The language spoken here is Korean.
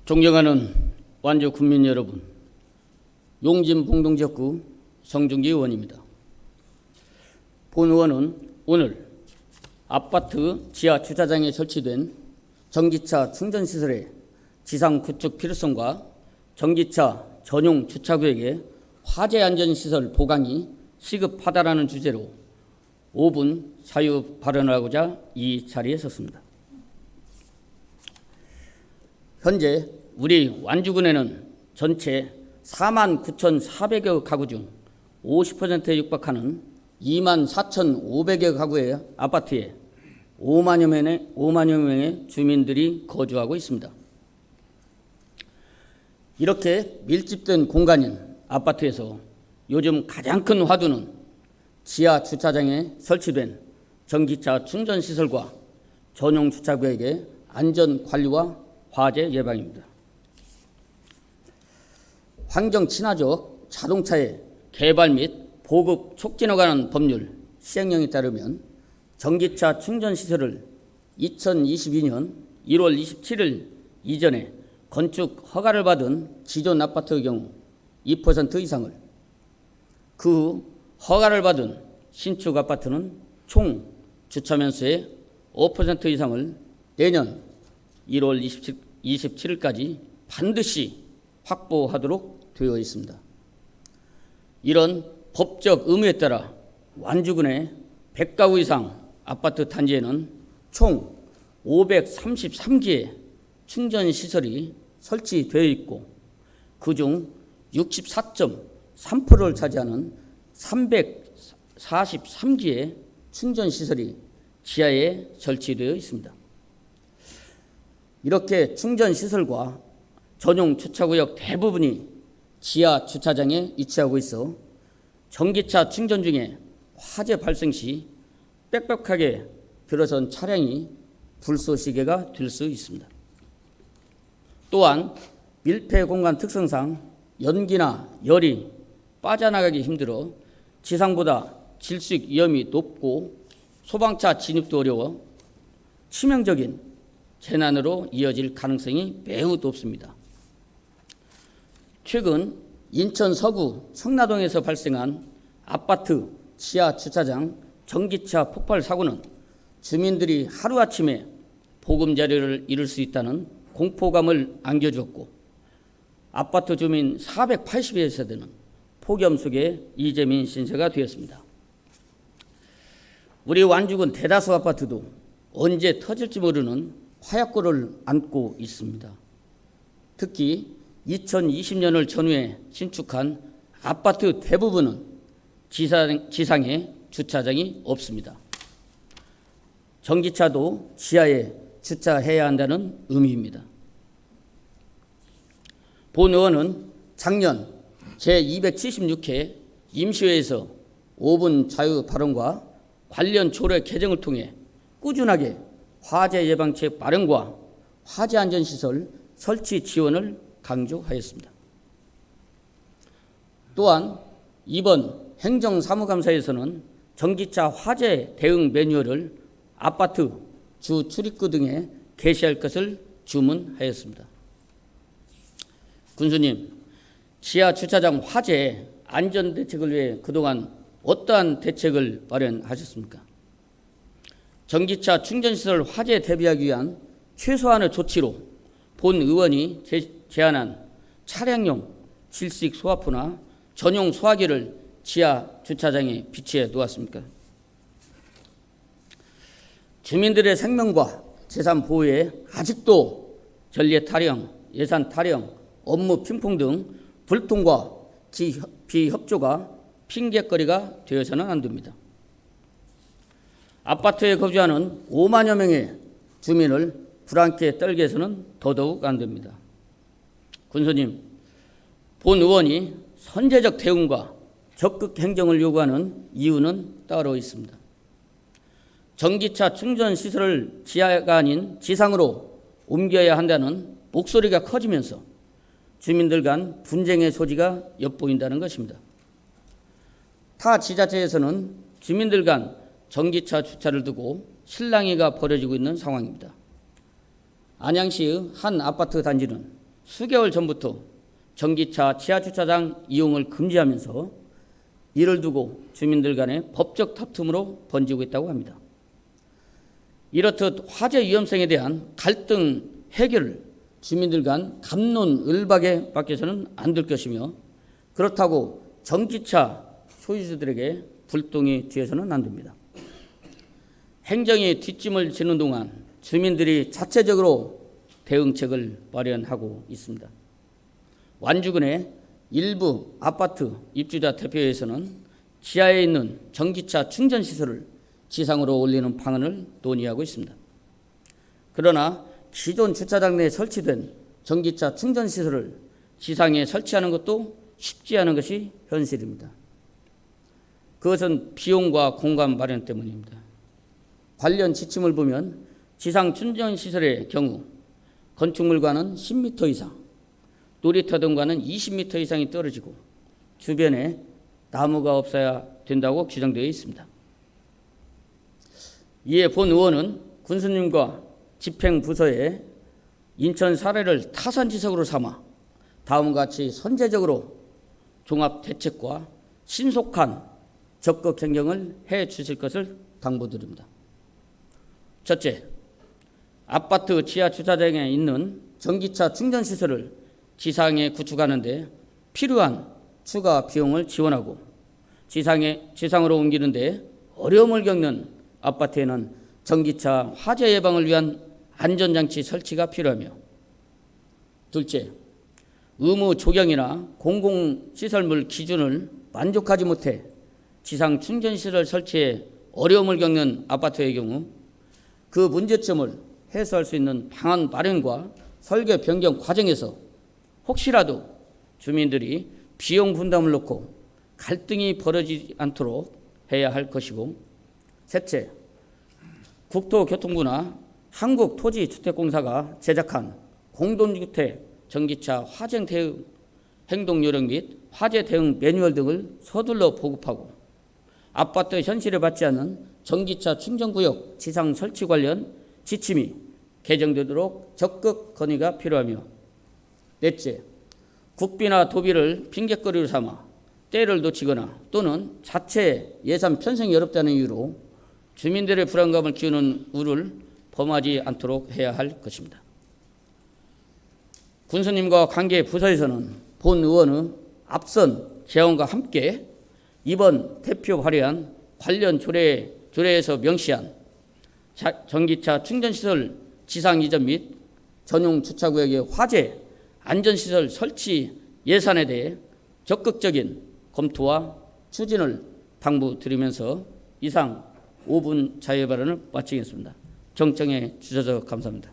존경하는 완주 국민 여러분, 용진 봉동지역구 성중기 의원입니다. 본 의원은 오늘 아파트 지하 주차장에 설치된 전기차 충전시설의 지상 구축 필요성과 전기차 전용 주차구역의 화재 안전시설 보강이 시급하다라는 주제로 5분 자유 발언을 하고자 이 자리에 섰습니다. 현재 우리 완주군에는 전체 49,400여 가구 중 50%에 육박하는 24,500여 가구의 아파트에 5만여 명의 주민들이 거주하고 있습니다. 이렇게 밀집된 공간인 아파트에서 요즘 가장 큰 화두는 지하 주차장에 설치된 전기차 충전시설과 전용 주차구역의 안전관리와 화재 예방입니다. 환경 친화적 자동차의 개발 및 보급 촉진에 관한 법률 시행령에 따르면 전기차 충전시설을 2022년 1월 27일 이전에 건축 허가를 받은 기존 아파트의 경우 2% 이상을, 그 후 허가를 받은 신축 아파트는 총 주차면수의 5% 이상을 내년 1월 27일까지 반드시 확보하도록 되어 있습니다. 이런 법적 의무에 따라 완주군의 100가구 이상 아파트 단지에는 총 533개의 충전시설이 설치되어 있고 그중 64.3%를 차지하는 343개의 충전시설이 지하에 설치되어 있습니다. 이렇게 충전시설과 전용 주차구역 대부분이 지하 주차장에 위치하고 있어 전기차 충전 중에 화재 발생 시 빽빽하게 들어선 차량이 불쏘시개가 될 수 있습니다. 또한 밀폐 공간 특성상 연기나 열이 빠져나가기 힘들어 지상보다 질식 위험이 높고 소방차 진입도 어려워 치명적인 재난으로 이어질 가능성이 매우 높습니다. 최근 인천 서구 청라동에서 발생한 아파트 지하 주차장 전기차 폭발 사고는 주민들이 하루아침에 보금자리를 잃을 수 있다는 공포감을 안겨주었고 아파트 주민 480여 세대는 폭염 속에 이재민 신세가 되었습니다. 우리 완주군 대다수 아파트도 언제 터질지 모르는 화약고를 안고 있습니다. 특히 2020년을 전후에 신축한 아파트 대부분은 지상에 주차장이 없습니다. 전기차도 지하에 주차해야 한다는 의미입니다. 본 의원은 작년 제276회 임시회에서 5분 자유 발언과 관련 조례 개정을 통해 꾸준하게 화재 예방책 마련과 화재 안전시설 설치 지원을 강조하였습니다. 또한 이번 행정사무감사에서는 전기차 화재 대응 매뉴얼을 아파트 주 출입구 등에 게시할 것을 주문하였습니다. 군수님, 지하 주차장 화재 안전 대책을 위해 그동안 어떠한 대책을 마련하셨습니까? 전기차 충전시설 화재 대비하기 위한 최소한의 조치로 본 의원이 제안한 차량용 질식 소화포나 전용 소화기를 지하 주차장에 비치해 놓았습니까? 주민들의 생명과 재산 보호에 아직도 전례 타령, 예산 타령, 업무 핑퐁 등 불통과 비협조가 핑계거리가 되어서는 안 됩니다. 아파트에 거주하는 5만여 명의 주민을 불안케 떨게 해서는 더더욱 안 됩니다. 군수님, 본 의원이 선제적 대응과 적극 행정을 요구하는 이유는 따로 있습니다. 전기차 충전 시설을 지하가 아닌 지상으로 옮겨야 한다는 목소리가 커지면서 주민들 간 분쟁의 소지가 엿보인다는 것입니다. 타 지자체에서는 주민들 간 전기차 주차를 두고 실랑이가 벌어지고 있는 상황입니다. 안양시의 한 아파트 단지는 수개월 전부터 전기차 지하주차장 이용을 금지하면서 이를 두고 주민들 간의 법적 다툼으로 번지고 있다고 합니다. 이렇듯 화재 위험성에 대한 갈등 해결을 주민들 간 갑론을박에 맡겨서는 안 될 것이며, 그렇다고 전기차 소유주들에게 불똥이 튀어서는 안 됩니다. 행정이 뒷짐을 지는 동안 주민들이 자체적으로 대응책을 마련하고 있습니다. 완주군의 일부 아파트 입주자 대표회에서는 지하에 있는 전기차 충전시설을 지상으로 올리는 방안을 논의하고 있습니다. 그러나 기존 주차장 내에 설치된 전기차 충전시설을 지상에 설치하는 것도 쉽지 않은 것이 현실입니다. 그것은 비용과 공간 마련 때문입니다. 관련 지침을 보면 지상 충전시설의 경우 건축물과는 10m 이상, 놀이터 등과는 20m 이상이 떨어지고 주변에 나무가 없어야 된다고 규정되어 있습니다. 이에 본 의원은 군수님과 집행부서에 인천 사례를 타산지석으로 삼아 다음과 같이 선제적으로 종합대책과 신속한 적극 행정을 해 주실 것을 당부드립니다. 첫째, 아파트 지하 주차장에 있는 전기차 충전시설을 지상에 구축하는 데 필요한 추가 비용을 지원하고 지상으로 옮기는 데 어려움을 겪는 아파트에는 전기차 화재 예방을 위한 안전장치 설치가 필요하며, 둘째, 의무 조경이나 공공시설물 기준을 만족하지 못해 지상 충전시설 설치에 어려움을 겪는 아파트의 경우 그 문제점을 해소할 수 있는 방안 마련과 설계 변경 과정에서 혹시라도 주민들이 비용 분담을 놓고 갈등이 벌어지지 않도록 해야 할 것이고, 셋째, 국토교통부나 한국토지주택공사가 제작한 공동주택 전기차 화재 대응 행동 요령 및 화재 대응 매뉴얼 등을 서둘러 보급하고 아파트 현실에 맞지 않는 전기차 충전구역 지상 설치 관련 지침이 개정되도록 적극 건의가 필요하며, 넷째, 국비나 도비를 핑계거리로 삼아 때를 놓치거나 또는 자체 예산 편성이 어렵다는 이유로 주민들의 불안감을 키우는 우를 범하지 않도록 해야 할 것입니다. 군수님과 관계 부서에서는 본 의원의 앞선 제안과 함께 이번 대표 발의한 관련 조례에서 명시한 전기차 충전시설 지상 이전 및 전용 주차구역의 화재 안전시설 설치 예산에 대해 적극적인 검토와 추진을 당부드리면서 이상 5분 자유 발언을 마치겠습니다. 정청해 주셔서 감사합니다.